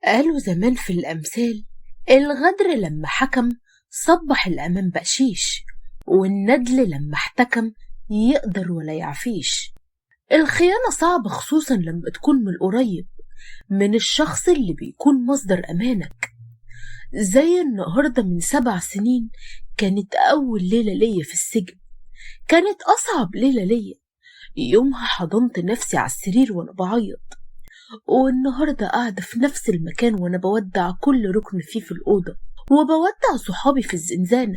قالوا زمان في الأمثال: الغدر لما حكم صبح الأمان بقشيش، والندل لما احتكم يقدر ولا يعفيش. الخيانة صعبة خصوصا لما تكون من القريب، من الشخص اللي بيكون مصدر أمانك. زي النهاردة من 7 سنين كانت أول ليلة ليا في السجن، كانت أصعب ليلة ليا. يومها حضنت نفسي على السرير وأنا بعيط، والنهاردة قاعدة في نفس المكان وأنا بودع كل ركن فيه في الأوضة، وبودع صحابي في الزنزانة،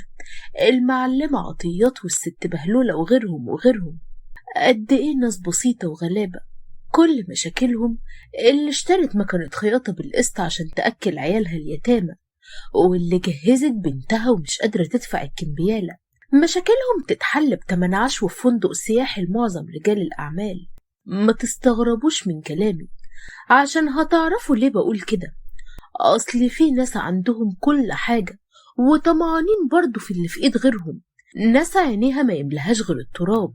المعلمة عطيات والست بهلولة وغيرهم وغيرهم. قد إيه ناس بسيطة وغلابة، كل مشاكلهم اللي اشترت مكنة خياطة بالقسط عشان تأكل عيالها اليتامى، واللي جهزت بنتها ومش قادرة تدفع الكمبيالة. مشاكلهم تتحل بتمن عشو في فندق سياحي لمعظم رجال الأعمال. ما تستغربوش من كلامي، عشان هتعرفوا ليه بقول كده. أصل في ناس عندهم كل حاجة وطمعانين برضو في اللي في إيد غيرهم، ناس عينيها ما يملهاش غير التراب.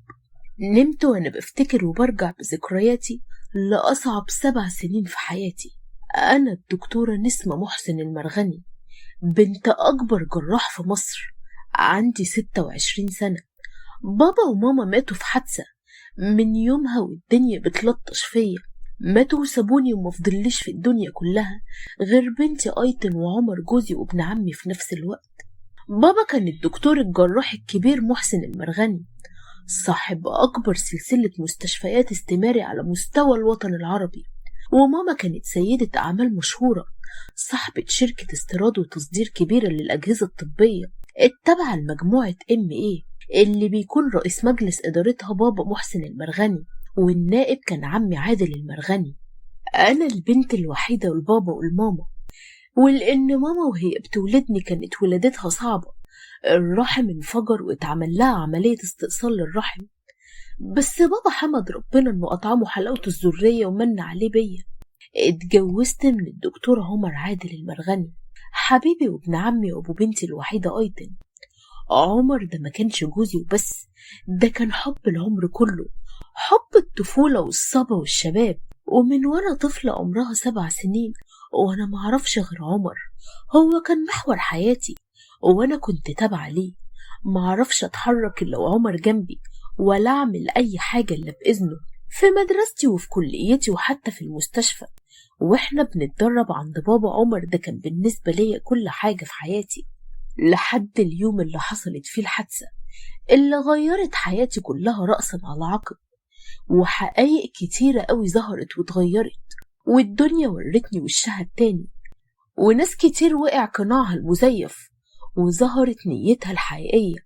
نمت وأنا بفتكر وبرجع بذكرياتي لأصعب 7 سنين في حياتي. أنا الدكتورة نسمة محسن المرغني، بنت أكبر جراح في مصر، عندي 26 سنة. بابا وماما ماتوا في حادثة، من يومها والدنيا بتلطش فيا. ماتوا وسابوني ومفضليش في الدنيا كلها غير بنتي أيتن وعمر جوزي وابن عمي في نفس الوقت. بابا كان الدكتور الجراح الكبير محسن المرغني، صاحب أكبر سلسلة مستشفيات استماري على مستوى الوطن العربي. وماما كانت سيدة أعمال مشهورة، صاحبة شركة استيراد وتصدير كبيرة للأجهزة الطبية التابعة لمجموعة MA، اللي بيكون رئيس مجلس إدارتها بابا محسن المرغني، والنائب كان عمي عادل المرغني. أنا البنت الوحيدة لبابا والماما، ولأن ماما وهي بتولدني كانت ولادتها صعبة، الرحم انفجر واتعمل لها عملية استئصال للرحم. بس بابا حمد ربنا انه أطعمه حلاوة الذرية ومن عليه بيا. اتجوزت من الدكتور عمر عادل المرغني، حبيبي وابن عمي وابو بنتي الوحيدة أيتن. عمر ده ما كانش جوزي وبس، ده كان حب العمر كله، حب الطفولة والصبا والشباب. ومن وانا طفلة عمرها 7 سنين وانا معرفش غير عمر، هو كان محور حياتي، وانا كنت تابعة ليه. معرفش اتحرك الا وعمر جنبي، ولا اعمل اي حاجة الا باذنه، في مدرستي وفي كليتي وحتى في المستشفى. واحنا بنتدرب عند بابا، عمر ده كان بالنسبة ليا كل حاجة في حياتي، لحد اليوم اللي حصلت فيه الحادثة اللي غيرت حياتي كلها رأسا على عقب. وحقايق كتيرة قوي ظهرت واتغيرت، والدنيا ورتني وشها التاني، وناس كتير وقع قناعها المزيف وظهرت نيتها الحقيقية.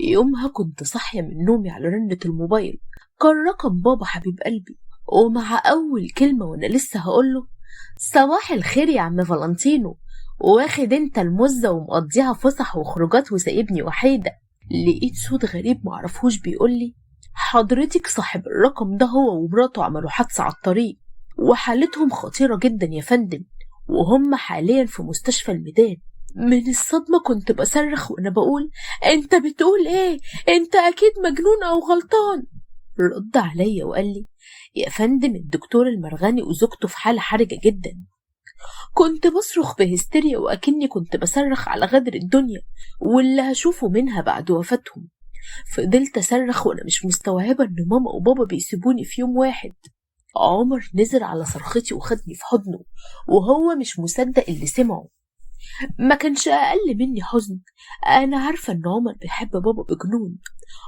يومها كنت صاحية من نومي على رنة الموبايل، كان رقم بابا حبيب قلبي، ومع أول كلمة وأنا لسه هقوله: صباح الخير يا عم فالنتينو، واخد انت المزة ومقضيها فسح وخروجات وسايبني وحيدة، لقيت صوت غريب معرفوش بيقولي: حضرتك صاحب الرقم ده هو ومراته عملوا حادثة على الطريق، وحالتهم خطيرة جدا يا فندم، وهم حاليا في مستشفى الميدان. من الصدمة كنت بصرخ وانا بقول: انت بتقول ايه؟ انت اكيد مجنون او غلطان. رد عليا وقال لي: يا فندم الدكتور المرغني وزوجته في حالة حرجة جدا. كنت بصرخ بهستيريا وأكني كنت بصرخ على غدر الدنيا واللي هشوفه منها بعد وفاتهم. فضلت أصرخ وأنا مش مستوعبة إن ماما وبابا بيسيبوني في يوم واحد. عمر نزل على صرختي وخدني في حضنه وهو مش مصدق اللي سمعه. ما كانش أقل مني حزن، أنا عارفة إن عمر بيحب بابا بجنون.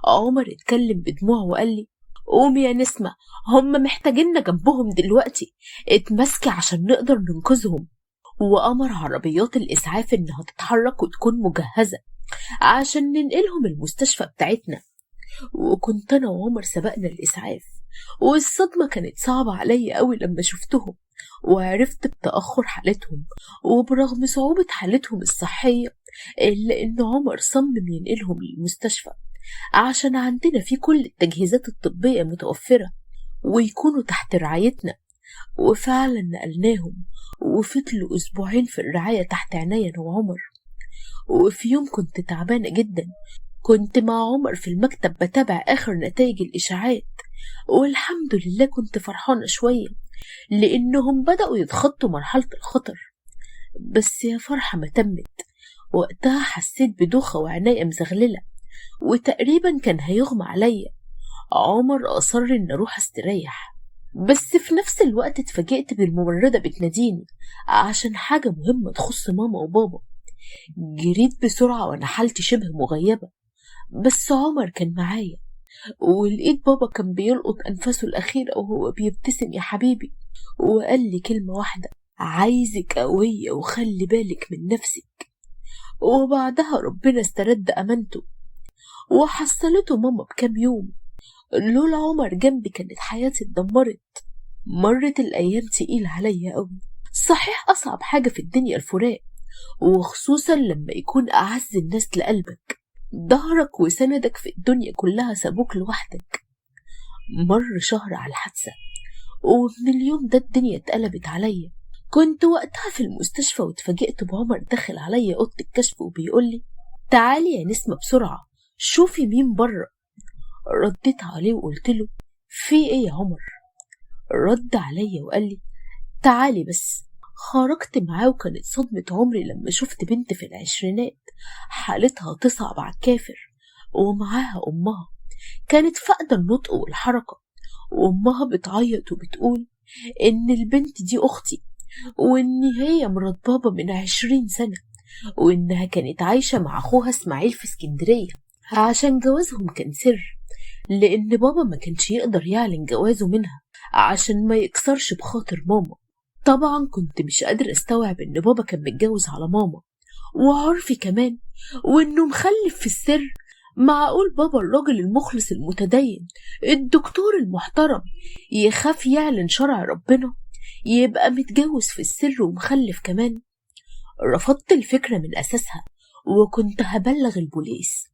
عمر اتكلم بدموع وقال لي: قومي يا نسمة، هم محتاجيننا جنبهم دلوقتي، اتمسكي عشان نقدر ننقذهم. وأمر عربيات الإسعاف إنها تتحرك وتكون مجهزة عشان ننقلهم المستشفى بتاعتنا. وكنت أنا وعمر سبقنا الإسعاف، والصدمة كانت صعبة عليا قوي لما شفتهم وعرفت بتأخر حالتهم، وبرغم صعوبة حالتهم الصحية إلا إن عمر صمم ينقلهم للمستشفى عشان عندنا في كل التجهيزات الطبية متوفرة ويكونوا تحت رعايتنا. وفعلا نقلناهم وفضلوا أسبوعين في الرعاية تحت عناية أنا وعمر. وفي يوم كنت تعبانة جدا، كنت مع عمر في المكتب بتابع آخر نتائج الإشاعات، والحمد لله كنت فرحانة شوية لأنهم بدأوا يتخطوا مرحلة الخطر. بس يا فرحة ما تمت. وقتها حسيت بدوخة وعناية مزغللة، وتقريبا كان هيغمى عليا. عمر أصر إن أروح استريح، بس في نفس الوقت اتفاجئت بالممرضة بتناديني عشان حاجة مهمة تخص ماما وبابا. جريت بسرعة وأنا حالتي شبه مغيبة، بس عمر كان معايا، ولقيت بابا كان بيلقط أنفاسه الأخيرة وهو بيبتسم يا حبيبي، وقال لي كلمة واحدة: عايزك قوية وخلي بالك من نفسك. وبعدها ربنا استرد أمانته وحصلته ماما بكام يوم. لولا عمر جنبي كانت حياتي اتدمرت. مرت الأيام تقيل عليا قوي. صحيح أصعب حاجة في الدنيا الفراق، وخصوصا لما يكون أعز الناس لقلبك، ظهرك وسندك في الدنيا كلها سابوك لوحدك. مر شهر على الحادثة، ومن اليوم ده الدنيا اتقلبت عليا. كنت وقتها في المستشفى واتفاجئت بعمر داخل عليا أوضة الكشف وبيقولي: تعالي يا نسمة بسرعة شوفي مين بره. رديت عليه وقلت له: في ايه يا عمر؟ رد عليا وقال لي: تعالي بس. خرجت معاه، وكانت صدمة عمري لما شفت بنت في العشرينات حالتها تصعب على الكافر، ومعاها أمها كانت فاقدة النطق والحركة، وأمها بتعيط وبتقول إن البنت دي أختي، وإن هي مرات بابا من 20 سنة، وإنها كانت عايشة مع أخوها إسماعيل في اسكندرية عشان جوازهم كان سر، لأن بابا ما كانش يقدر يعلن جوازه منها عشان ما يكسرش بخاطر ماما. طبعا كنت مش قادر استوعب إن بابا كان متجوز على ماما وعرفي كمان، وإنه مخلف في السر. معقول بابا الراجل المخلص المتدين الدكتور المحترم يخاف يعلن شرع ربنا، يبقى متجوز في السر ومخلف كمان؟ رفضت الفكرة من أساسها، وكنت هبلغ البوليس،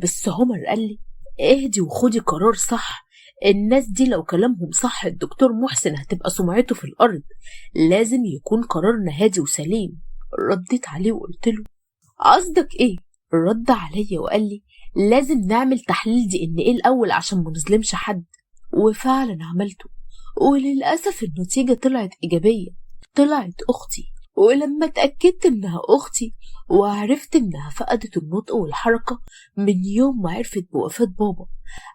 بس عمر قال لي: اهدي وخدي قرار صح. الناس دي لو كلامهم صح الدكتور محسن هتبقى سمعته في الأرض، لازم يكون قرارنا هادي وسليم. رديت عليه وقلت له: قصدك ايه؟ رد عليا وقال لي: لازم نعمل تحليل DNA الأول عشان ما نظلمش حد. وفعلا عملته، وللأسف النتيجة طلعت إيجابية، طلعت أختي. ولما اتأكدت إنها أختي وعرفت إنها فقدت النطق والحركة من يوم ما عرفت بوفاة بابا،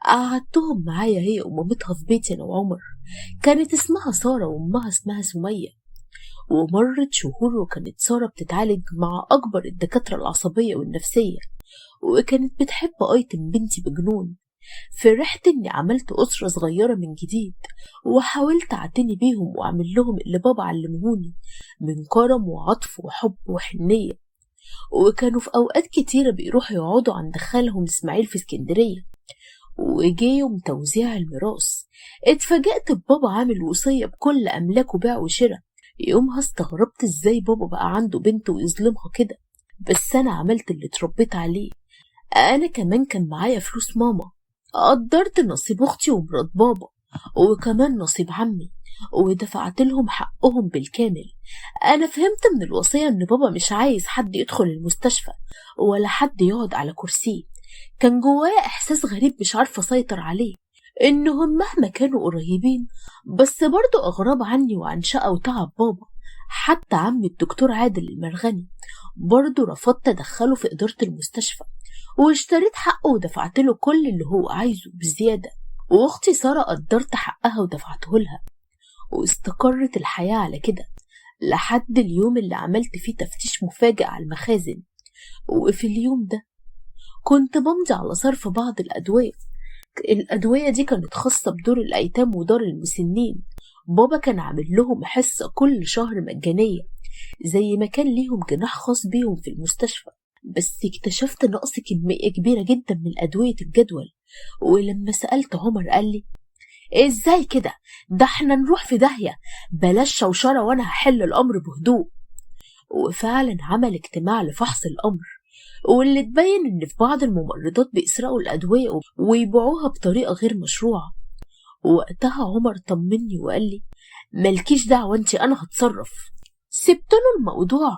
قعدتهم معايا هي ومامتها في بيتي أنا وعمر. كانت اسمها سارة وأمها اسمها سمية. ومرت شهور وكانت سارة بتتعالج مع أكبر الدكاترة العصبية والنفسية، وكانت بتحب أيتم بنتي بجنون. فرحت إني عملت أسرة صغيرة من جديد، وحاولت أعتني بيهم وأعمل لهم اللي بابا علمهوني من كرم وعطف وحب وحنية. وكانوا في أوقات كتيرة بيروحوا يقعدوا عند خالهم إسماعيل في اسكندرية. وجه يوم توزيع الميراث اتفاجأت ببابا عامل وصية بكل أملاكه بيع وشراء. يومها استغربت إزاي بابا بقى عنده بنت ويظلمها كده، بس أنا عملت اللي اتربيت عليه. أنا كمان كان معايا فلوس ماما، قدرت نصيب أختي ومرات بابا، وكمان نصيب عمي، ودفعت لهم حقهم بالكامل. أنا فهمت من الوصية إن بابا مش عايز حد يدخل المستشفى ولا حد يقعد على كرسيه. كان جوايا إحساس غريب مش عارفة أسيطر عليه، إنهم مهما كانوا قريبين بس برضو أغراب عني وعن شقة وتعب بابا. حتى عمي الدكتور عادل المرغني برضو رفضت أدخله في إدارة المستشفى، واشتريت حقه ودفعت له كل اللي هو عايزه بزيادة. وأختي سارة قدرت حقها ودفعته لها، واستقرت الحياة على كده لحد اليوم اللي عملت فيه تفتيش مفاجئ على المخازن. وفي اليوم ده كنت بمضي على صرف بعض الأدوية دي كانت خاصة بدور الأيتام ودار المسنين. بابا كان عامل لهم حصة كل شهر مجانية، زي ما كان ليهم جناح خاص بيهم في المستشفى. بس اكتشفت نقص كمية كبيرة جدا من أدوية الجدول. ولما سألت عمر قال لي: ازاي كده؟ ده احنا نروح في داهية، بلاش شوشرة وانا هحل الأمر بهدوء. وفعلا عمل اجتماع لفحص الأمر، واللي تبين ان في بعض الممرضات بيسرقوا الأدوية ويبيعوها بطريقة غير مشروعة. وقتها عمر طمني وقال لي: مالكيش دعوة انتي، انا هتصرف. سبت له الموضوع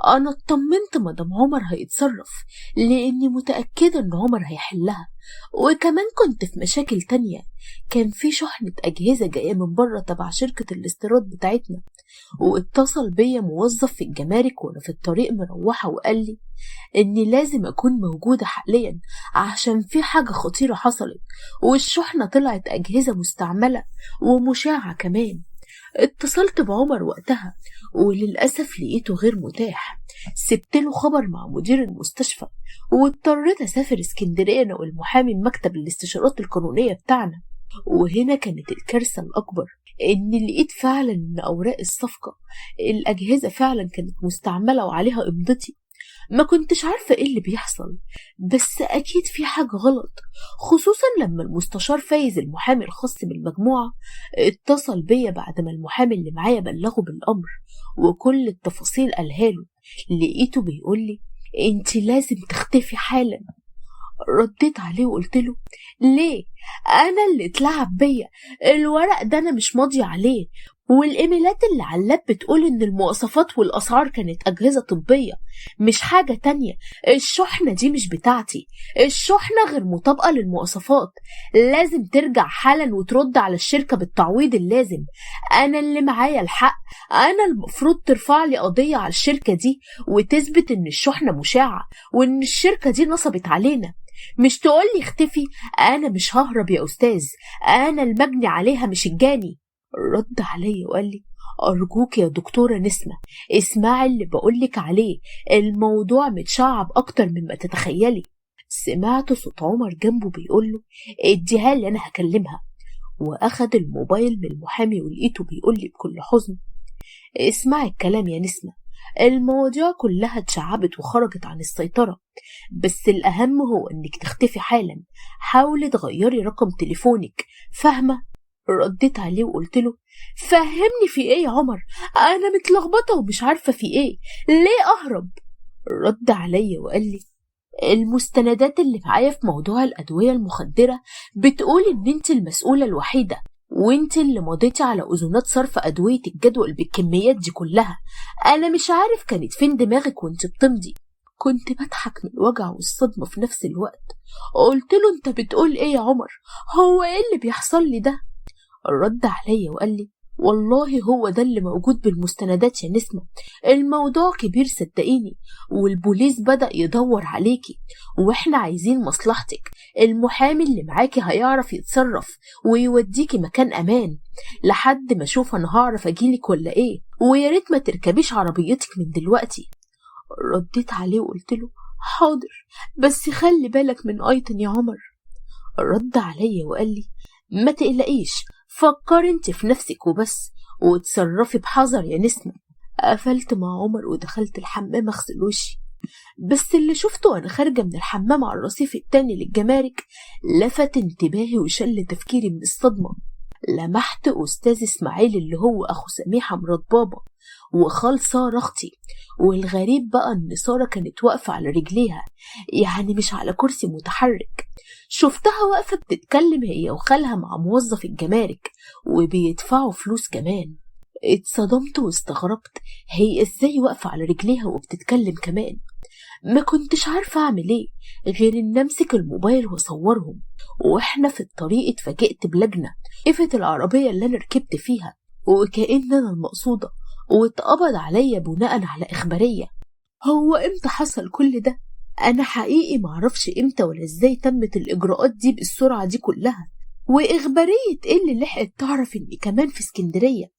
أنا اطمنت مدام عمر هيتصرف، لأني متأكدة إن عمر هيحلها. وكمان كنت في مشاكل تانية، كان في شحنة أجهزة جاية من بره تبع شركة الاستيراد بتاعتنا، واتصل بيا موظف في الجمارك وأنا في الطريق مروحة وقال لي إني لازم أكون موجودة حاليا عشان في حاجة خطيرة حصلت، والشحنة طلعت أجهزة مستعملة ومشاعة كمان. اتصلت بعمر وقتها وللأسف لقيته غير متاح. سبت له خبر مع مدير المستشفى واضطريت أسافر اسكندرية أنا والمحامي مكتب الاستشارات القانونية بتاعنا. وهنا كانت الكارثة الأكبر، إني لقيت فعلا إن أوراق الصفقة الأجهزة فعلا كانت مستعملة وعليها إمضتي. ما كنتش عارفة ايه اللي بيحصل، بس اكيد في حاجة غلط، خصوصا لما المستشار فايز المحامي الخاص بالمجموعة اتصل بيا بعد ما المحامي اللي معايا بلغه بالامر وكل التفاصيل قالها له. لقيته بيقول لي انتي لازم تختفي حالا. رديت عليه وقلت له ليه؟ انا اللي اتلعب بيا، الورق ده انا مش ماضي عليه، والايميلات اللي على اللاب بتقول ان المواصفات والاسعار كانت اجهزة طبية مش حاجة تانية. الشحنة دي مش بتاعتي، الشحنة غير مطابقة للمواصفات، لازم ترجع حالا وترد على الشركة بالتعويض اللازم. انا اللي معايا الحق، انا المفروض ترفع لي قضية على الشركة دي وتثبت ان الشحنة مشاعة وان الشركة دي نصبت علينا، مش تقولي اختفي. انا مش ههرب يا استاذ، انا المجني عليها مش الجاني. رد عليا وقال لي ارجوك يا دكتورة نسمة اسمعي اللي بقولك عليه، الموضوع متشعب اكتر مما تتخيلي. سمعت صوت عمر جنبه بيقول له اديها لي انا هكلمها، واخد الموبايل من المحامي ولقيته بيقول لي بكل حزن اسمعي الكلام يا نسمة، المواضيع كلها اتشعبت وخرجت عن السيطرة، بس الأهم هو إنك تختفي حالا، حاولي تغيري رقم تليفونك، فاهمة؟ رديت عليه وقلت له فهمني في ايه يا عمر، أنا متلخبطة ومش عارفة في ايه، ليه أهرب؟ رد عليا وقال لي المستندات اللي معايا في موضوع الأدوية المخدرة بتقول إن انت المسؤولة الوحيدة، وانت اللي مضيتي على أذونات صرف أدوية الجدول بالكميات دي كلها. أنا مش عارف كانت فين دماغك وانت بتمضي. كنت بضحك من الوجع والصدمة في نفس الوقت. قلت له انت بتقول ايه يا عمر، هو ايه اللي بيحصل لي ده؟ رد عليا وقال لي والله هو ده اللي موجود بالمستندات يا نسمة، الموضوع كبير صدقيني، والبوليس بدأ يدور عليكي واحنا عايزين مصلحتك، المحامي اللي معاكي هيعرف يتصرف ويوديكي مكان امان، لحد ما اشوف انا هعرف اجيلك ولا ايه، وياريت ما تركبيش عربيتك من دلوقتي. رديت عليه وقلت له حاضر، بس خلي بالك من ايتن يا عمر. رد عليا وقال لي ما تقلقيش، فكري انت في نفسك وبس، وتصرفي بحذر يا نسمة. قفلت مع عمر ودخلت الحمام اغسل وشي، بس اللي شفته وانا خارجة من الحمام على الرصيف التاني للجمارك لفت انتباهي وشل تفكيري من الصدمة. لمحت أستاذ إسماعيل اللي هو أخو سميحة مرات بابا وخال سارة أختي، والغريب بقى إن سارة كانت واقفة على رجليها، يعني مش على كرسي متحرك. شفتها واقفة بتتكلم هي وخالها مع موظف الجمارك وبيدفعوا فلوس كمان. اتصدمت واستغربت، هي ازاي واقفة على رجليها وبتتكلم كمان؟ ما كنتش عارفة أعمل إيه غير إن أمسك الموبايل وأصورهم. وإحنا في الطريق اتفاجئت بلجنة وقفت العربية اللي أنا ركبت فيها وكأن أنا المقصودة، واتقبض عليا بناء على إخبارية. هو إمتى حصل كل ده؟ أنا حقيقي معرفش إمتى ولا إزاي تمت الإجراءات دي بالسرعة دي كلها، وإخبارية إيه اللي لحقت تعرف إني كمان في اسكندرية؟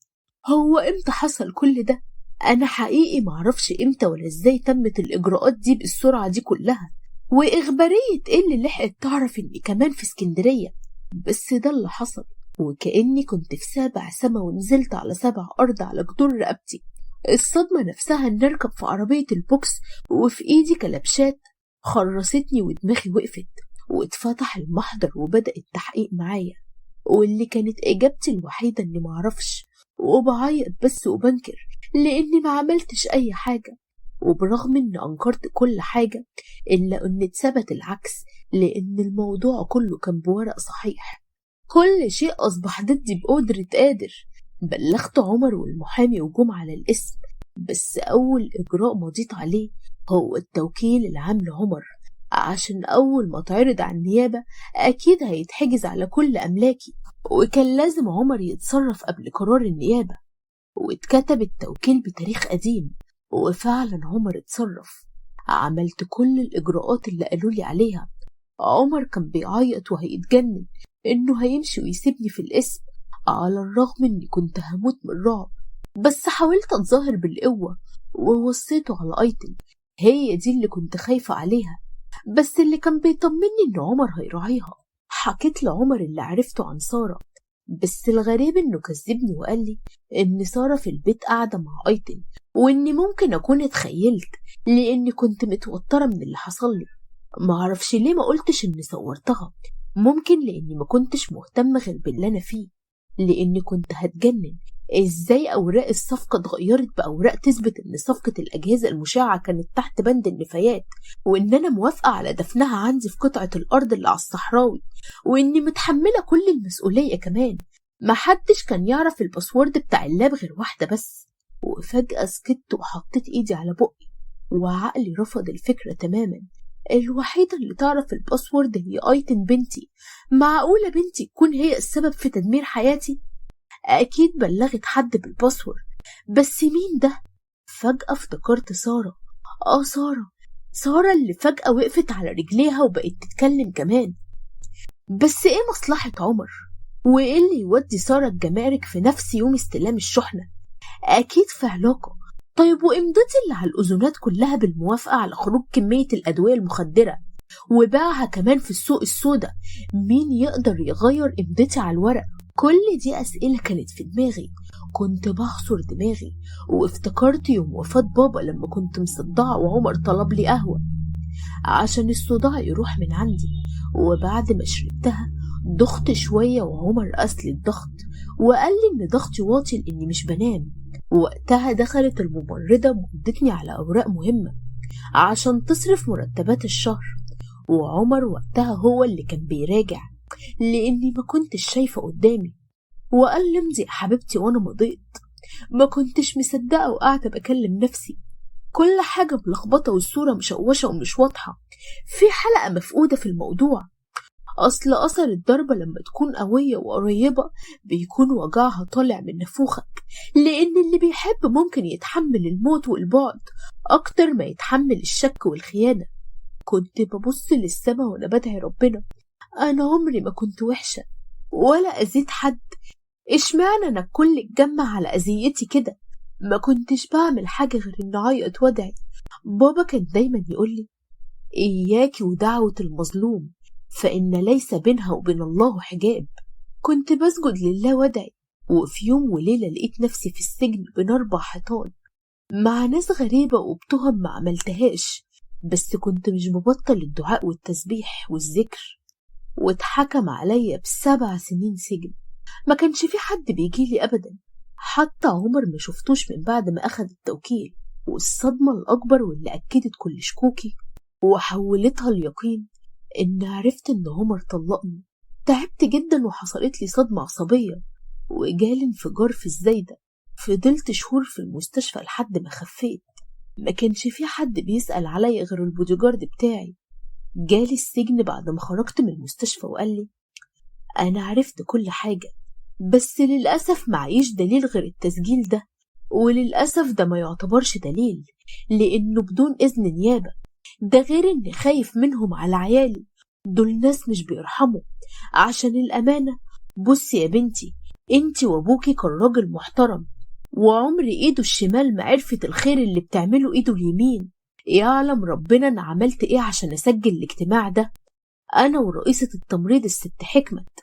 هو إمتى حصل كل ده؟ أنا حقيقي معرفش إمتى ولا إزاي تمت الإجراءات دي بالسرعة دي كلها، وإخبارية إيه اللي لحقت تعرف إني كمان في اسكندرية؟ بس ده اللي حصل، وكأني كنت في 7 سما ونزلت على 7 أرض على جدور رقبتي. الصدمة نفسها إن أركب في عربية البوكس وفي إيدي كلبشات خرستني ودماغي وقفت، واتفتح المحضر وبدأ التحقيق معايا، واللي كانت إجابتي الوحيدة إني معرفش، وبعيط بس وبنكر لأني ما عملتش أي حاجة. وبرغم إني أنكرت كل حاجة إلا إن اتثبت العكس، لأن الموضوع كله كان بورق صحيح، كل شيء أصبح ضدي بقدرة قادر. بلغت عمر والمحامي وجم على الاسم، بس أول إجراء مضيت عليه هو التوكيل العام لعمر، عشان أول ما تعرض على النيابة أكيد هيتحجز على كل أملاكي، وكان لازم عمر يتصرف قبل قرار النيابة. واتكتب التوكيل بتاريخ قديم، وفعلا عمر اتصرف. عملت كل الإجراءات اللي قالولي عليها. عمر كان بيعيط وهيتجنن إنه هيمشي ويسيبني في القسم، على الرغم إني كنت هموت من الرعب، بس حاولت أتظاهر بالقوة ووصيته على أيتن، هي دي اللي كنت خايفة عليها، بس اللي كان بيطمني إن عمر هيراعيها. حكيت لعمر اللي عرفته عن سارة، بس الغريب إنه كذبني وقال لي إن سارة في البيت قاعدة مع أيتن، وإني ممكن أكون اتخيلت لإني كنت متوترة من اللي حصل لي. معرفش ليه ما قلتش إني صورتها، ممكن لإني ما كنتش مهتمة غير باللي أنا فيه، لإني كنت هتجنن. إزاي أوراق الصفقة اتغيرت بأوراق تثبت إن صفقة الأجهزة المشعة كانت تحت بند النفايات، وإن أنا موافقة على دفنها عندي في قطعة الأرض اللي على الصحراوي، وإني متحملة كل المسؤولية كمان. محدش كان يعرف الباسورد بتاع اللاب غير واحدة بس. وفجأة سكت وحطيت إيدي على بقي، وعقلي رفض الفكرة تماما. الوحيدة اللي تعرف الباسورد هي أيتن بنتي. معقولة بنتي تكون هي السبب في تدمير حياتي؟ أكيد بلغت حد بالباسورد، بس مين ده؟ فجأة افتكرت سارة. سارة اللي فجأة وقفت على رجليها وبقت تتكلم كمان. بس ايه مصلحة عمر؟ وايه اللي يودي سارة الجمارك في نفس يوم استلام الشحنة؟ أكيد في علاقة. طيب وإمضتي اللي على الأذونات كلها بالموافقة على خروج كمية الأدوية المخدرة وباعها كمان في السوق السوداء، مين يقدر يغير إمضتي على الورق؟ كل دي أسئلة كانت في دماغي، كنت بعصر دماغي. وافتكرت يوم وفاة بابا لما كنت مصدعة وعمر طلب لي قهوة عشان الصداع يروح من عندي، وبعد ما شربتها ضغط شوية وعمر قاس لي الضغط وقال لي إن ضغطي واطي لإني مش بنام. وقتها دخلت الممرضة وادتني على أوراق مهمة عشان تصرف مرتبات الشهر، وعمر وقتها هو اللي كان بيراجع لإني ما كنتش شايفة قدامي، وقال لي امضي يا حبيبتي وأنا مضيت. ما كنتش مصدقة وقاعدة بكلم نفسي، كل حاجة ملخبطة والصورة مشوشة ومش واضحة، في حلقة مفقودة في الموضوع. أصل أثر الضربة لما تكون قوية وقريبة بيكون وجعها طالع من نافوخك، لأن اللي بيحب ممكن يتحمل الموت والبعد أكتر ما يتحمل الشك والخيانة. كنت ببص للسما وأنا بدعي ربنا، أنا عمري ما كنت وحشة ولا أذيت حد، إشمعنى أنا الكل اتجمع على أذيتي كده؟ ما كنتش بعمل حاجة غير إن أعيط وأدعي. بابا كان دايما يقولي إياكي ودعوة المظلوم فإن ليس بينها وبين الله حجاب. كنت بسجد لله وادعي، وفي يوم وليلة لقيت نفسي في السجن بين 4 حيطان مع ناس غريبة وبتهم ما عملتهاش، بس كنت مش ببطل الدعاء والتسبيح والذكر. واتحكم عليا ب7 سنين سجن. ما كانش في حد بيجيلي أبدا، حتى عمر ما شفتوش من بعد ما أخد التوكيل. والصدمة الأكبر واللي أكدت كل شكوكي وحولتها اليقين إن عرفت إن عمر طلقني. تعبت جدا وحصلت لي صدمة عصبية وجالي انفجار في الزايدة. فضلت شهور في المستشفى لحد ما خفيت. ما كانش في حد بيسأل عليا غير البوديجارد بتاعي. جالي السجن بعد ما خرجت من المستشفى وقال لي أنا عرفت كل حاجة، بس للأسف معيش دليل غير التسجيل ده، وللأسف ده ما يعتبرش دليل لأنه بدون إذن نيابة. ده غير إني خايف منهم على عيالي، دول ناس مش بيرحموا. عشان الأمانة بصي يا بنتي، انتي وابوكي كان راجل محترم، وعمر ايده الشمال ما عرفت الخير اللي بتعمله ايده اليمين. يعلم ربنا انا عملت ايه عشان اسجل الاجتماع ده، انا ورئيسة التمريض الست حكمت.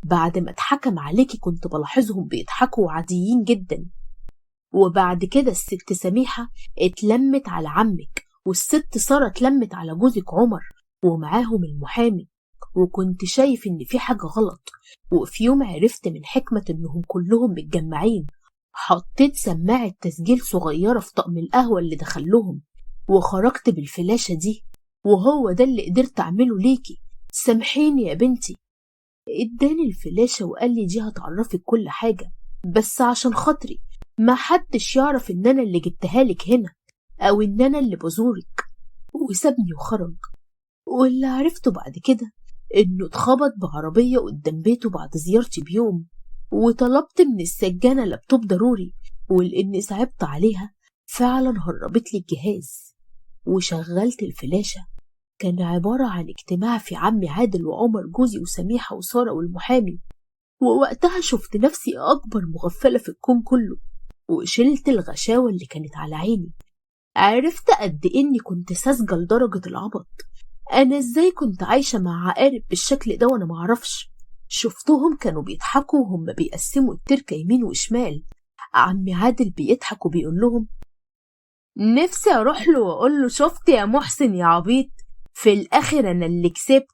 بعد ما اتحكم عليكي كنت بلاحظهم بيضحكوا وعاديين جدا. وبعد كده الست سميحة اتلمت على عمك، والست سارة اتلمت على جوزك عمر ومعاهم المحامي، وكنت شايف ان في حاجة غلط. وفي يوم عرفت من حكمة انهم كلهم متجمعين، حطيت سماعة تسجيل صغيرة في طقم القهوة اللي دخلهم وخرجت بالفلاشة دي، وهو ده اللي قدرت اعمله ليكي. سامحيني يا بنتي. اداني الفلاشة وقال لي دي هتعرفك كل حاجة، بس عشان خاطري ما حدش يعرف إن أنا اللي جبتها لك هنا أو إن أنا اللي بزورك. وسابني وخرج. واللي عرفته بعد كده إنه اتخبط بعربية قدام بيته بعد زيارتي بيوم، وطلبت من السجانة لابتوب ضروري، ولأني صعبت عليها فعلا هربت لي الجهاز وشغلت الفلاشة. كان عبارة عن اجتماع في عمي عادل وعمر جوزي وسميحة وسارة والمحامي، ووقتها شفت نفسي أكبر مغفلة في الكون كله، وشلت الغشاوة اللي كانت على عيني. عرفت قد إني كنت ساذجة لدرجة العبط. أنا إزاي كنت عايشة مع عقارب بالشكل ده وأنا معرفش؟ شفتهم كانوا بيضحكوا وهم بيقسموا التركة يمين وشمال. عمي عادل بيضحك وبيقول لهم: نفسي أروح له وأقول له شفت يا محسن يا عبيط، في الآخر أنا اللي كسبت.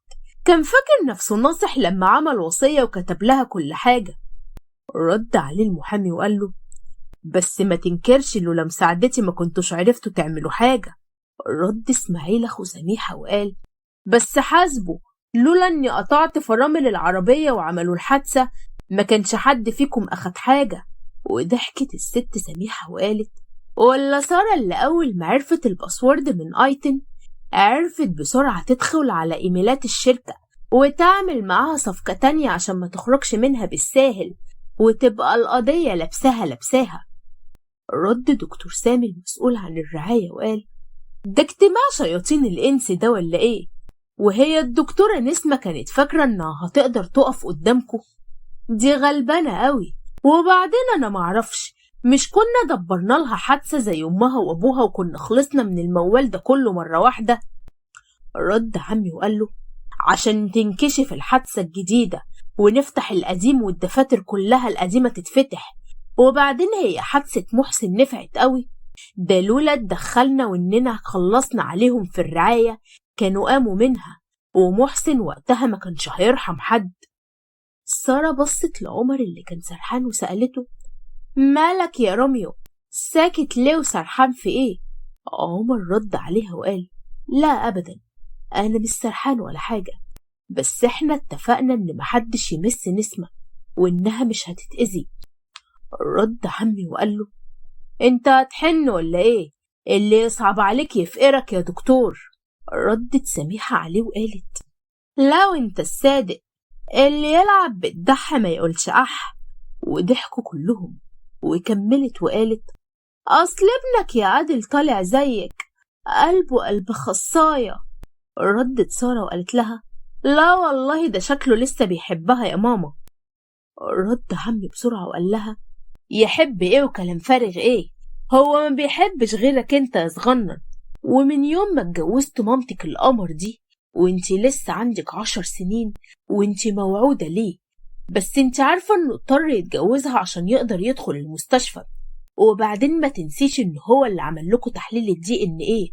كان فاكر نفسه ناصح لما عمل وصية وكتب لها كل حاجة. رد عليه المحامي وقال له: بس ما تنكرش لولا مساعدتي ما كنتوش عرفتوا تعملوا حاجة. رد اسماعيل أخو سميحة وقال: بس حاسبه، لولا اني قطعت فرامل العربية وعملوا الحادثة ما كانش حد فيكم أخد حاجة. وضحكت الست سميحة وقالت: ولا سارة اللي أول ما عرفت الباسورد من ايتن عرفت بسرعة تدخل على ايميلات الشركة وتعمل معاها صفقة تانية عشان ما تخرجش منها بالساهل وتبقى القضية لبسها. رد دكتور سامي المسؤول عن الرعاية وقال: ده اجتماع شياطين الإنس ده ولا إيه؟ وهي الدكتورة نسمة كانت فاكرة إنها هتقدر تقف قدامكم؟ دي غلبانة قوي. وبعدين أنا معرفش، مش كنا دبرنا لها حادثة زي أمها وأبوها وكنا خلصنا من الموال ده كله مرة واحدة؟ رد عمي وقال له: عشان تنكشف الحادثة الجديدة ونفتح القديم والدفاتر كلها القديمة تتفتح. وبعدين هي حادثة محسن نفعت قوي؟ ده لولا اتدخلنا وإننا خلصنا عليهم في الرعاية كانوا قاموا منها، ومحسن وقتها ما كانش هيرحم حد. سارة بصت لعمر اللي كان سرحان وسألته: مالك يا روميو، ساكت ليه وسرحان في ايه؟ عمر رد عليها وقال: لا أبدا، أنا مش سرحان ولا حاجة، بس احنا اتفقنا إن محدش يمس نسمة وإنها مش هتتأذي. رد عمي وقال له: انت هتحن ولا ايه؟ اللي يصعب عليك يفقرك يا دكتور. ردت سميحة عليه وقالت: لو انت الصادق، اللي يلعب بالدح ما يقولش أح. وضحكوا كلهم. وكملت وقالت: أصل ابنك يا عادل طالع زيك، قلبه قلب خصاية. ردت سارة وقالت لها: لا والله ده شكله لسه بيحبها يا ماما. رد عمي بسرعة وقال لها: يحب ايه وكلام فارغ ايه؟ هو ما بيحبش غيرك انت يا صغنن، ومن يوم ما اتجوزت مامتك القمر دي وانتي لسه عندك 10 سنين وانتي موعودة ليه، بس انتي عارفة انه اضطر يتجوزها عشان يقدر يدخل المستشفى. وبعدين ما تنسيش ان هو اللي عمل لكم تحليل الدي ان ايه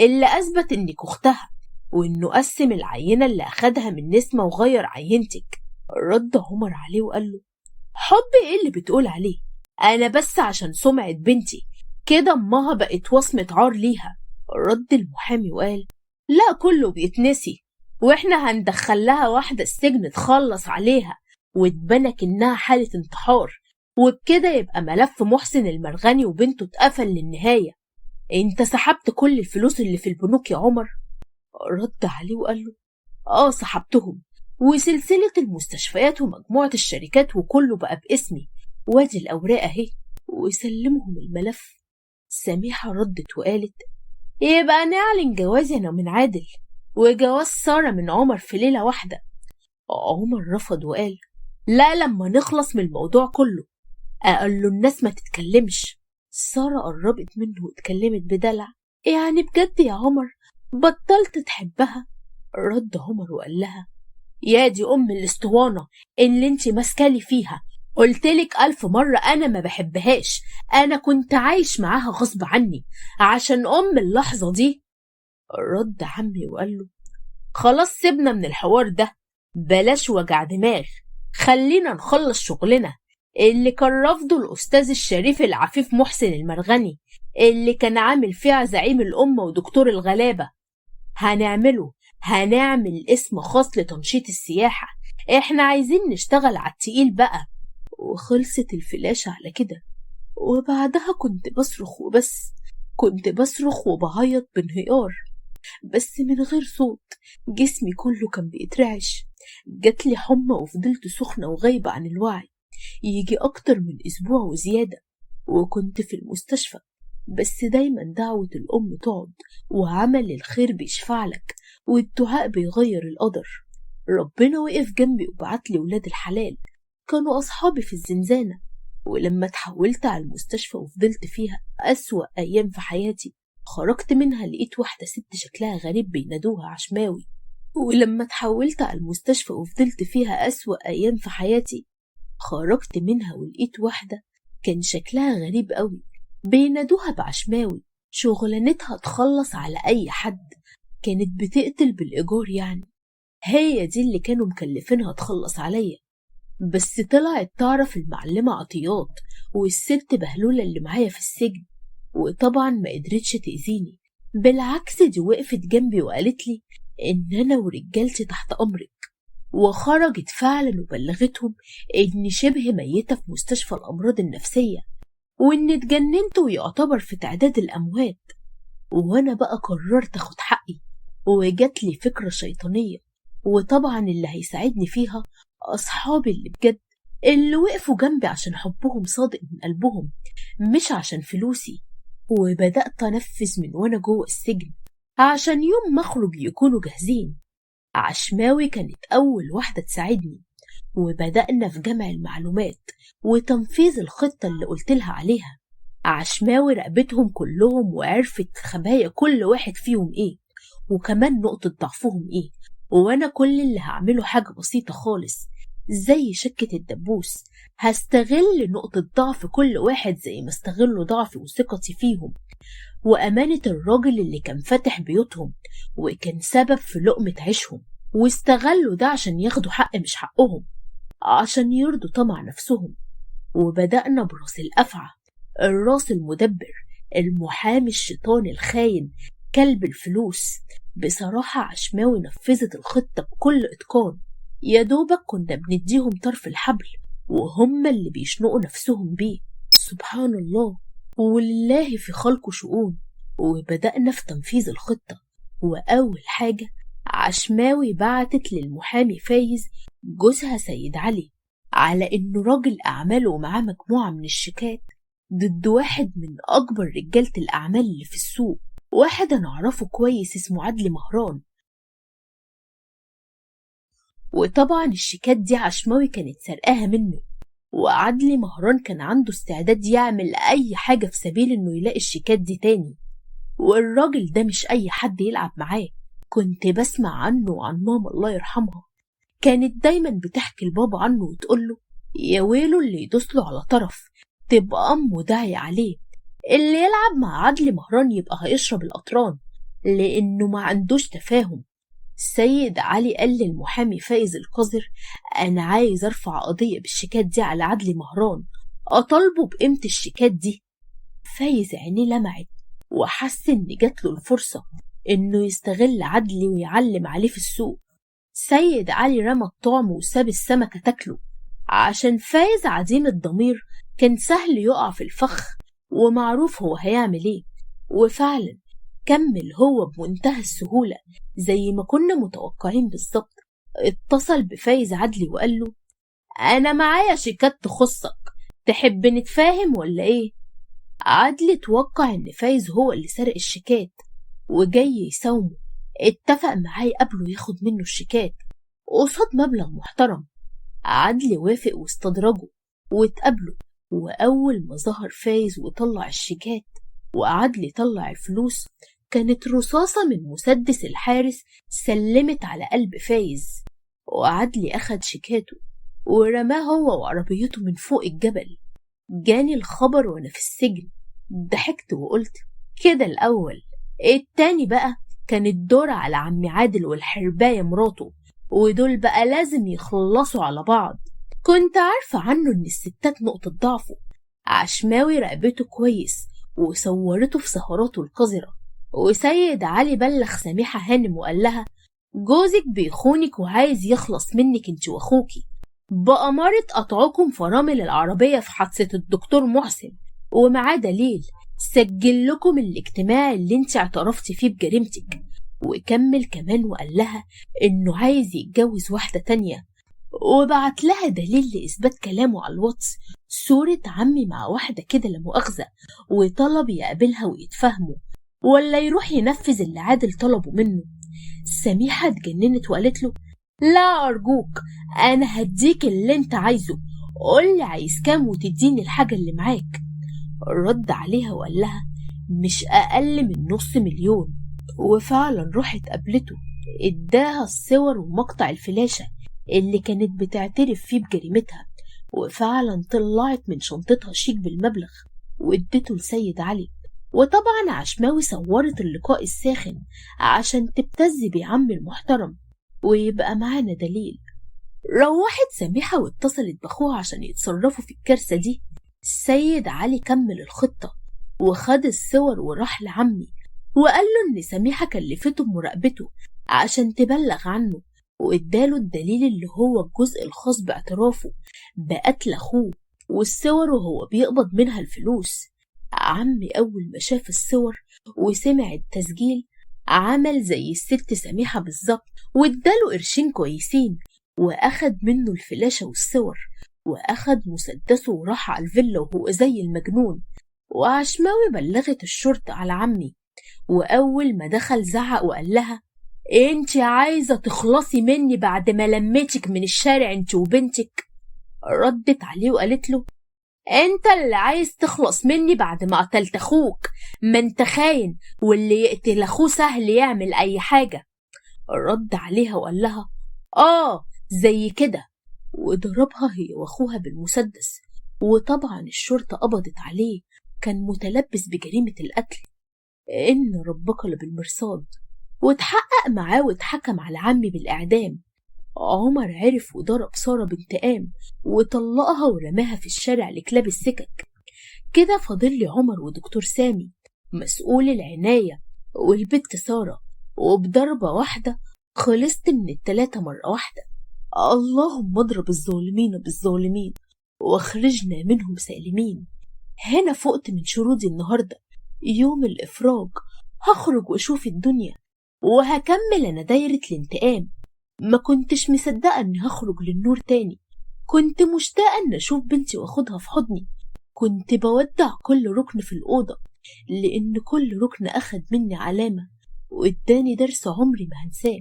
اللي اثبت انك اختها، وانه قسم العينة اللي اخدها من نسمة وغير عينتك. رد عمر عليه وقال له: حب ايه اللي بتقول عليه؟ انا بس عشان سمعة بنتي كده امها بقت وصمة عار ليها. رد المحامي وقال: لا كله بيتنسي، واحنا هندخل لها واحدة السجن تخلص عليها وتبنك انها حالة انتحار، وبكده يبقى ملف محسن المرغني وبنته اتقفل للنهاية. انت سحبت كل الفلوس اللي في البنوك يا عمر؟ رد عليه وقال له: سحبتهم، وسلسلة المستشفيات ومجموعة الشركات وكله بقى باسمي، وادي الأوراق اهي. وسلمهم الملف. سميحة ردت وقالت: يبقى نعلن جوازي أنا من عادل وجواز سارة من عمر في ليلة واحدة. عمر رفض وقال: لا، لما نخلص من الموضوع كله. قال له الناس ما تتكلمش. سارة قربت منه واتكلمت بدلع: يعني بجد يا عمر بطلت تحبها؟ رد عمر وقال لها: يا دي أم الاسطوانة اللي انت ماسكالي فيها، قلتلك 1000 مرة أنا ما بحبهاش، أنا كنت عايش معاها غصب عني عشان اللحظة دي. رد عمي وقال له: خلاص سيبنا من الحوار ده، بلاش وجع دماغ، خلينا نخلص شغلنا اللي كان رفضه الأستاذ الشريف العفيف محسن المرغني اللي كان عامل فيها زعيم الأمة ودكتور الغلابة. هنعمل اسم خاص لتنشيط السياحة، احنا عايزين نشتغل على التقيل بقى. وخلصت الفلاشة على كده. وبعدها كنت بصرخ وبس، كنت بصرخ وبعيط بانهيار، بس من غير صوت. جسمي كله كان بيترعش، جاتلي حمى وفضلت سخنة وغايبة عن الوعي يجي أكتر من أسبوع وزيادة، وكنت في المستشفى. بس دايما دعوة الأم تقعد، وعمل الخير بيشفع لك، والدعاء بيغير القدر. ربنا وقف جنبي وبعتلي ولاد الحلال، كانوا أصحابي في الزنزانة. ولما اتحولت على المستشفى وفضلت فيها أسوأ أيام في حياتي، خرجت منها لقيت واحدة ست شكلها غريب بينادوها عشماوي. ولما اتحولت على المستشفى وفضلت فيها أسوأ أيام في حياتي، خرجت منها ولقيت واحدة كان شكلها غريب قوي بينادوها بعشماوي. شغلانتها تخلص على أي حد، كانت بتقتل بالإيجار يعني. هي دي اللي كانوا مكلفينها تخلص عليا. بس طلعت تعرف المعلمة عطيات والست بهلولة اللي معايا في السجن، وطبعا ما قدرتش تأذيني. بالعكس دي وقفت جنبي وقالت لي إن أنا ورجالتي تحت أمرك. وخرجت فعلا وبلغتهم إني شبه ميتة في مستشفى الأمراض النفسية، وإني اتجننت ويعتبر في تعداد الأموات. وأنا بقى قررت أخد حقي، وجات لي فكرة شيطانية، وطبعا اللي هيساعدني فيها أصحابي اللي بجد، اللي وقفوا جنبي عشان حبهم صادق من قلبهم مش عشان فلوسي. وبدأت أنفذ من وأنا جوه السجن عشان يوم ما أخرج يكونوا جاهزين. عشماوي كانت أول واحدة تساعدني، وبدأنا في جمع المعلومات وتنفيذ الخطة اللي قلتلها عليها. عشماوي راقبتهم كلهم وعرفت خبايا كل واحد فيهم إيه، وكمان نقطة ضعفهم إيه. وأنا كل اللي هعمله حاجة بسيطة خالص زي شكة الدبوس، هستغل نقطة ضعف كل واحد زي ما استغلوا ضعفي وثقتي فيهم وأمانة الراجل اللي كان فاتح بيوتهم وكان سبب في لقمة عيشهم، واستغلوا ده عشان ياخدوا حق مش حقهم، عشان يرضوا طمع نفسهم. وبدأنا براس الأفعى، الراس المدبر، المحامي الشيطان الخاين، كلب الفلوس. بصراحة عشماوي نفذت الخطة بكل إتقان، يا دوبك كنا بنديهم طرف الحبل وهم اللي بيشنقوا نفسهم بيه. سبحان الله، ولله في خلقه شؤون. وبدأنا في تنفيذ الخطة. وأول حاجة عشماوي بعتت للمحامي فايز جوزها سيد علي على إنه راجل أعمال ومعاه مجموعة من الشيكات ضد واحد من أكبر رجالة الأعمال اللي في السوق، واحد أنا أعرفه كويس اسمه عدلي مهران. وطبعا الشيكات دي عشماوي كانت سرقاها منه، وعدلي مهران كان عنده استعداد يعمل أي حاجة في سبيل إنه يلاقي الشيكات دي تاني. والراجل ده مش أي حد يلعب معاه. كنت بسمع عنه وعن ماما الله يرحمها، كانت دايما بتحكي لبابا عنه وتقوله يا ويله اللي يدوسله على طرف تبقى أمه داعية عليه. اللي يلعب مع عدلي مهران يبقى هيشرب القطران، لأنه ما عندوش تفاهم. السيد علي قال للمحامي فايز القذر أنا عايز أرفع قضية بالشيكات دي على عدلي مهران، أطالبه بقيمة الشيكات دي. فايز عينيه لمعت وحس إن جاتله الفرصة إنه يستغل عدلي ويعلم عليه في السوق. سيد علي رمى الطعم وساب السمكة تاكله، عشان فايز عديم الضمير كان سهل يقع في الفخ ومعروف هو هيعمل ايه. وفعلا كمل هو بمنتهى السهولة زي ما كنا متوقعين بالظبط. اتصل بفايز عدلي وقال له أنا معايا شيكات تخصك، تحب نتفاهم ولا ايه؟ عدلي توقع إن فايز هو اللي سرق الشيكات وجاي يساومه، اتفق معاه يقابله ياخد منه الشيكات قصاد مبلغ محترم. عدلي وافق واستدرجه واتقابلوا. وأول ما ظهر فايز وطلع الشيكات وعدلي طلع الفلوس، كانت رصاصة من مسدس الحارس سلمت على قلب فايز، وعدلي أخد شيكاته ورماه هو وعربيته من فوق الجبل. جاني الخبر وأنا في السجن، ضحكت وقلت كده الأول، التاني بقى كان الدور على عمي عادل والحرباية مراته، ودول بقى لازم يخلصوا على بعض. كنت عارفة عنه إن الستات نقطة ضعفه. عشماوي راقبته كويس وصورته في سهراته القذرة. وسيد علي بلغ سميحة هانم وقال لها جوزك بيخونك وعايز يخلص منك انت واخوكي، بأمارة قطعكم فرامل العربية في حادثة الدكتور محسن ومعاه دليل سجل لكم الاجتماع اللي انت اعترفتي فيه بجريمتك. وكمل كمان وقال لها انه عايز يتجوز واحدة تانية، وبعت لها دليل لإثبات كلامه على الواتس، صورة عمي مع واحدة كده لا مؤاخذة، وطلب يقابلها ويتفاهموا ولا يروح ينفذ اللي عادل طلبه منه. سميحة اتجننت وقالت له: لا أرجوك، أنا هديك اللي انت عايزه، قولي عايز كام وتديني الحاجة اللي معاك. رد عليها وقال لها: مش أقل من $500,000. وفعلا راحت قابلته، اداها الصور ومقطع الفلاشة اللي كانت بتعترف فيه بجريمتها، وفعلا طلعت من شنطتها شيك بالمبلغ وادته لسيد علي. وطبعا عشماوي صورت اللقاء الساخن عشان تبتز بعم المحترم ويبقى معانا دليل. روحت سميحة واتصلت بأخوها عشان يتصرفوا في الكارثة دي. السيد علي كمل الخطة وخد الصور وراح لعمي وقال له إن سميحة كلفته بمراقبته عشان تبلغ عنه، واداله الدليل اللي هو الجزء الخاص باعترافه بقتل أخوه والصور وهو بيقبض منها الفلوس. عمي أول ما شاف الصور وسمع التسجيل عمل زي الست سميحة بالظبط، واداله قرشين كويسين وأخد منه الفلاشة والصور، وأخد مسدسه وراح على الفيلا وهو زي المجنون. وعشماوي بلغت الشرطة على عمي، وأول ما دخل زعق وقال لها: انت عايزة تخلصي مني بعد ما لميتك من الشارع انت وبنتك؟ ردت عليه وقالت له: انت اللي عايز تخلص مني بعد ما قتلت اخوك، ما انت خاين، واللي يقتل اخوه سهل يعمل اي حاجة. رد عليها وقال لها: زي كده، وضربها هي واخوها بالمسدس. وطبعا الشرطة قبضت عليه، كان متلبس بجريمة القتل. إن ربك لبالمرصاد. واتحقق معاه واتحكم على عمي بالإعدام. عمر عرف وضرب سارة بانتقام وطلقها ورماها في الشارع لكلاب السكك. كده فاضل لي عمر ودكتور سامي مسؤول العناية والبت سارة، وبضربة واحدة خلصت من التلاتة مرة واحدة. اللهم اضرب الظالمين بالظالمين واخرجنا منهم سالمين. هنا فقت من شرودي النهاردة، يوم الإفراج هخرج وأشوف الدنيا وهكمل أنا دايرة الانتقام. ما كنتش مصدقة أني هخرج للنور تاني، كنت مشتاقة أن أشوف بنتي وأخدها في حضني. كنت بودع كل ركن في الأوضة، لأن كل ركن أخد مني علامة وإداني درس عمري ما هنساه.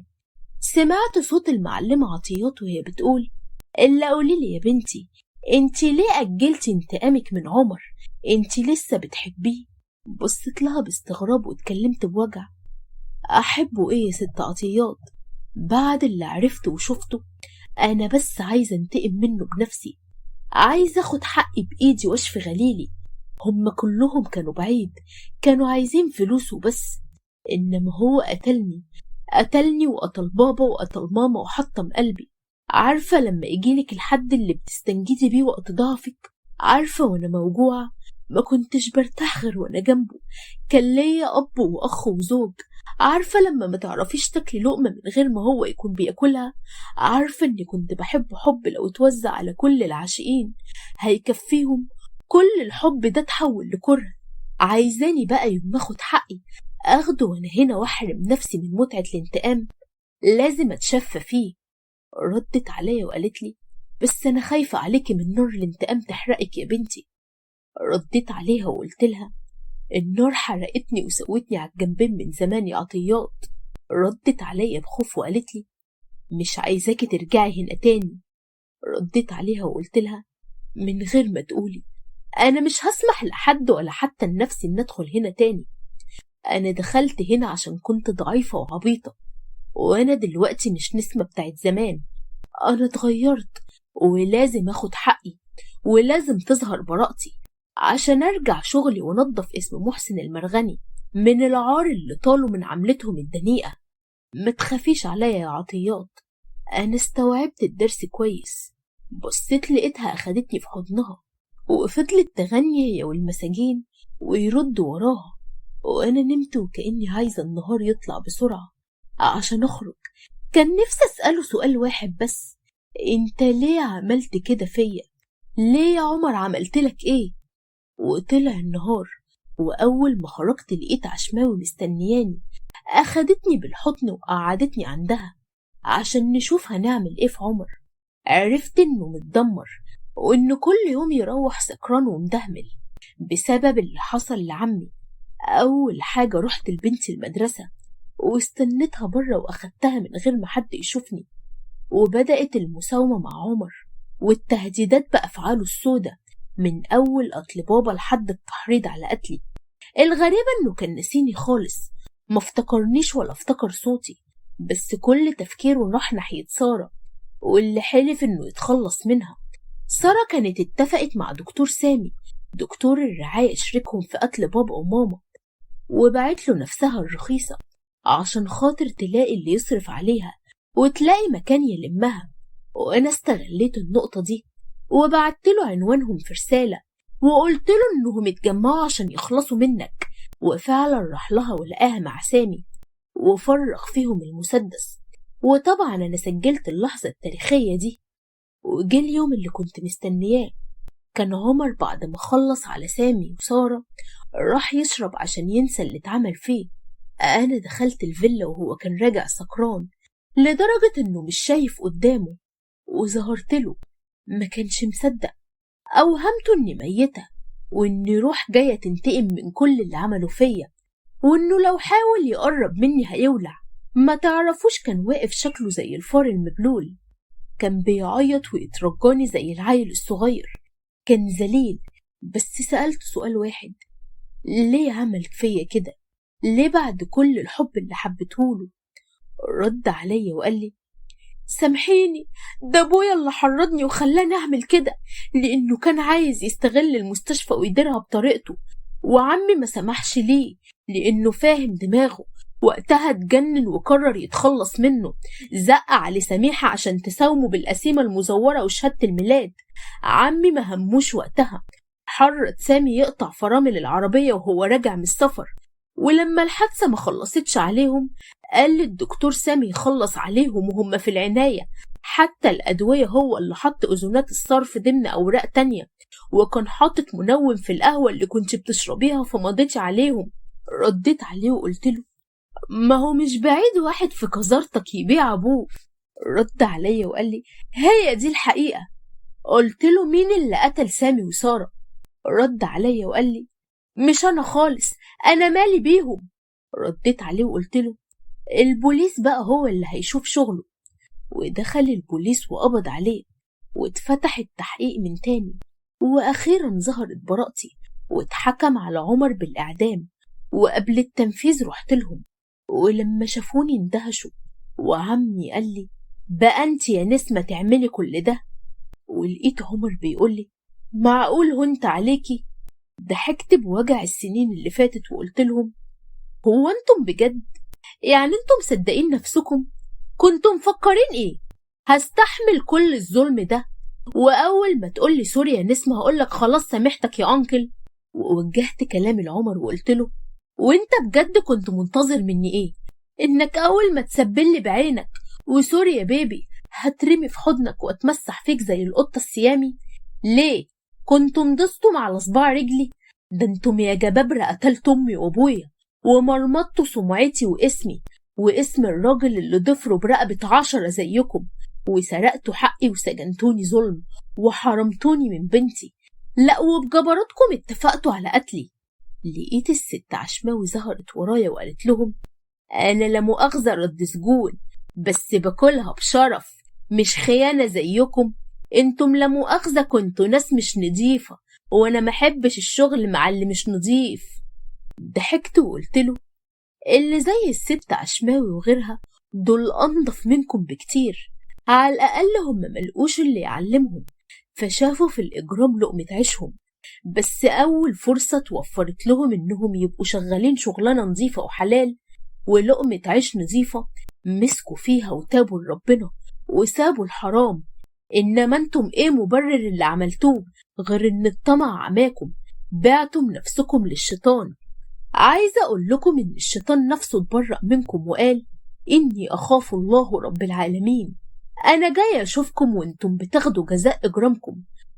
سمعت صوت المعلمة عطيات وهي بتقول: إلا قوليلي يا بنتي، انتي ليه أجلتي انتقامك من عمر؟ انتي لسه بتحبيه؟ بصيت لها باستغراب واتكلمت بوجع: أحبه إيه يا ست عطيات؟ بعد اللي عرفته وشفته أنا بس عايزة انتقم منه بنفسي، عايزة أخد حقي بإيدي واشفي غليلي. هم كلهم كانوا بعيد، كانوا عايزين فلوس وبس، إنما هو قتلني وقتل بابا وقتل ماما وحطم قلبي. عارفة لما يجيلك الحد اللي بتستنجدي بيه وقت ضعفك؟ عارفة وانا موجوعة ما كنتش برتاح غير وانا جنبه، كان ليا اب واخ وزوج. عارفة لما ما تعرفيش تاكلي لقمة من غير ما هو يكون بياكلها؟ عارفة اني كنت بحبه حب لو اتوزع على كل العاشقين هيكفيهم؟ كل الحب ده اتحول لكره. عايزاني بقى يوم ما اخد حقي اخده وانا هنا واحرم نفسي من متعة الانتقام؟ لازم اتشفى فيه. ردت عليا وقالت لي: بس انا خايفة عليكي من نار الانتقام تحرقك يا بنتي. رديت عليها وقلت لها: النار حرقتني وسوتني على الجنبين من زمان يا عطيات. ردت عليا بخوف وقالت لي: مش عايزاكي ترجعي هنا تاني. رديت عليها وقلت لها: من غير ما تقولي، انا مش هسمح لحد ولا حتى لنفسي ان ادخل هنا تاني. انا دخلت هنا عشان كنت ضعيفة وعبيطة، وانا دلوقتي مش نسمة بتاعت زمان. انا اتغيرت ولازم اخد حقي، ولازم تظهر براءتي عشان ارجع شغلي ونظف اسم محسن المرغني من العار اللي طالوا من عملتهم الدنيئة. ما تخافيش عليا يا عطيات، انا استوعبت الدرس كويس. بصيت لقيتها اخدتني في حضنها وفضلت تغني هي والمساجين ويردوا وراها، وانا نمت وكأني عايزة النهار يطلع بسرعة عشان اخرج. كان نفسي اسأله سؤال واحد بس: انت ليه عملت كده فيا؟ ليه يا عمر عملتلك ايه؟ وطلع النهار، وأول ما خرجت لقيت عشماوي مستنياني. أخدتني بالحضن وقعدتني عندها عشان نشوف هنعمل إيه في عمر. عرفت إنه متدمر، وإنه كل يوم يروح سكران ومدهمل بسبب اللي حصل لعمي. أول حاجة رحت لبنتي المدرسة واستنيتها بره وأخدتها من غير ما حد يشوفني، وبدأت المساومة مع عمر والتهديدات بأفعاله السودة، من أول قتل بابا لحد التحريض على قتلي. الغريبة إنه كان نسيني خالص، ما افتكرنيش ولا افتكر صوتي، بس كل تفكيره راح ناحية سارة واللي حلف إنه يتخلص منها. سارة كانت اتفقت مع دكتور سامي دكتور الرعاية شريكهم في قتل بابا وماما، وبعت له نفسها الرخيصة عشان خاطر تلاقي اللي يصرف عليها وتلاقي مكان يلمها. وأنا استغليت النقطة دي وبعت له عنوانهم في رسالة وقلت له إنهم اتجمعوا عشان يخلصوا منك، وفعلا راح لها ولقاها مع سامي وفرغ فيهم المسدس. وطبعا أنا سجلت اللحظة التاريخية دي. وجه اليوم اللي كنت مستنياه. كان عمر بعد ما خلص على سامي وسارة راح يشرب عشان ينسى اللي اتعمل فيه. أنا دخلت الفيلا وهو كان راجع سكران لدرجة إنه مش شايف قدامه، وظهرت له ما كانش مصدق. أوهمته إني ميتة وإني روح جاية تنتقم من كل اللي عمله فيا، وإنه لو حاول يقرب مني هيولع. ما تعرفوش كان واقف شكله زي الفار المبلول، كان بيعيط ويترجاني زي العيل الصغير. كان ذليل، بس سألت سؤال واحد: ليه عمل فيا كده؟ ليه بعد كل الحب اللي حبيتهوله؟ رد عليا وقال لي: سامحيني، ده ابويا اللي حرضني وخلاني اعمل كده، لانه كان عايز يستغل المستشفى ويديرها بطريقته، وعمي ما سمحش ليه لانه فاهم دماغه. وقتها اتجنن وقرر يتخلص منه، زق على سميحة عشان تساومه بالقسيمة المزورة وشهادة الميلاد. عمي ما هموش وقتها، حرض سامي يقطع فرامل العربية وهو راجع من السفر، ولما الحادثة ما خلصتش عليهم قال للدكتور سامي يخلص عليهم وهم في العناية. حتى الأدوية هو اللي حط أذونات الصرف ضمن أوراق تانية، وكان حاطط منوم في القهوة اللي كنت بتشربيها فمضيتش عليهم. رديت عليه وقلت له: ما هو مش بعيد واحد في كزارتك يبيع أبوه. رد عليا وقال لي: هي دي الحقيقة. قلت له: مين اللي قتل سامي وسارة؟ رد عليا وقال لي: مش أنا خالص، أنا مالي بيهم. رديت عليه وقلت له: البوليس بقى هو اللي هيشوف شغله. ودخل البوليس وقبض عليه، واتفتح التحقيق من تاني، وأخيرا ظهرت براءتي واتحكم على عمر بالإعدام. وقبل التنفيذ رحت لهم، ولما شافوني اندهشوا، وعمي قال لي: بقى انت يا نسمة تعملي كل ده؟ ولقيت عمر بيقول لي: معقول هنت عليكي؟ ضحكت بوجع السنين اللي فاتت وقلت لهم: هو انتم بجد؟ يعني انتم مصدقين نفسكم؟ كنتم مفكرين ايه؟ هستحمل كل الظلم ده، واول ما تقولي سوري يا نسمة هقولك خلاص سامحتك يا انكل. ووجهت كلامي لعمر وقلت له: وانت بجد كنت منتظر مني ايه؟ انك اول ما تسبلي بعينك وسوري يا بيبي هترمي في حضنك واتمسح فيك زي القطة السيامي؟ ليه؟ كنتم ندستم على صباع رجلي؟ ده انتم يا جبابرة قتلت امي وابويا ومرمطتوا سمعتي واسمي واسم الراجل اللي ضفره برقبة 10 زيكم، وسرقتوا حقي وسجنتوني ظلم وحرمتوني من بنتي. لا، وبجبروتكم اتفقتوا على قتلي. لقيت الست عشماوي ظهرت ورايا وقالت لهم: انا لا مؤاخذة رد سجون، بس باكلها بشرف، مش خيانة زيكم. انتم لا مؤاخذة كنتوا ناس مش نضيفة، وانا محبش الشغل مع اللي مش نضيف. ضحكت وقلت له: اللي زي الست عشماوي وغيرها دول انضف منكم بكتير، على الاقل هم ملقوش اللي يعلمهم فشافوا في الاجرام لقمة عيشهم. بس اول فرصة توفرت لهم انهم يبقوا شغالين شغلانة نظيفة وحلال ولقمة عيش نظيفة مسكوا فيها وتابوا لربنا وسابوا الحرام. انما انتم ايه مبرر اللي عملتوه غير ان الطمع عماكم؟ بعتم نفسكم للشيطان. عايزة اقول لكم ان الشيطان نفسه اتبرأ منكم وقال: اني اخاف الله رب العالمين. انا جاي اشوفكم وانتم بتاخدوا جزاء اجرامكم،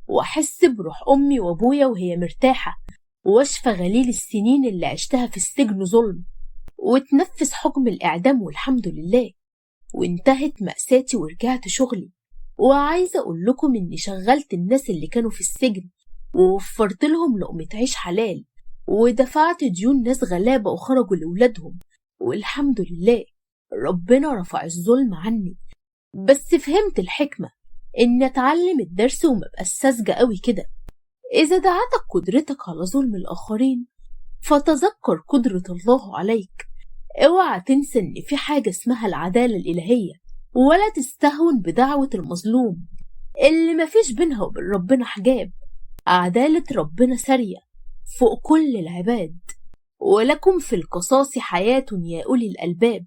وأحس بروح أمي وأبويا وهي مرتاحة، واشفى غليل السنين اللي عشتها في السجن ظلم، واتنفس حكم الإعدام والحمد لله، وانتهت مأساتي ورجعت شغلي. وعايزة أقول لكم إني شغلت الناس اللي كانوا في السجن، ووفرت لهم لقمة عيش حلال، ودفعت ديون ناس غلابة وخرجوا لولادهم، والحمد لله ربنا رفع الظلم عني. بس فهمت الحكمة، إن أتعلم الدرس ومبقاش ساذجة قوي كده. إذا دعتك قدرتك على ظلم الآخرين فتذكر قدرة الله عليك. اوعى تنسى إن في حاجة اسمها العدالة الإلهية، ولا تستهون بدعوة المظلوم اللي مفيش بينها وبين ربنا حجاب. عدالة ربنا سارية فوق كل العباد. ولكم في القصاص حياة يا أولي الألباب.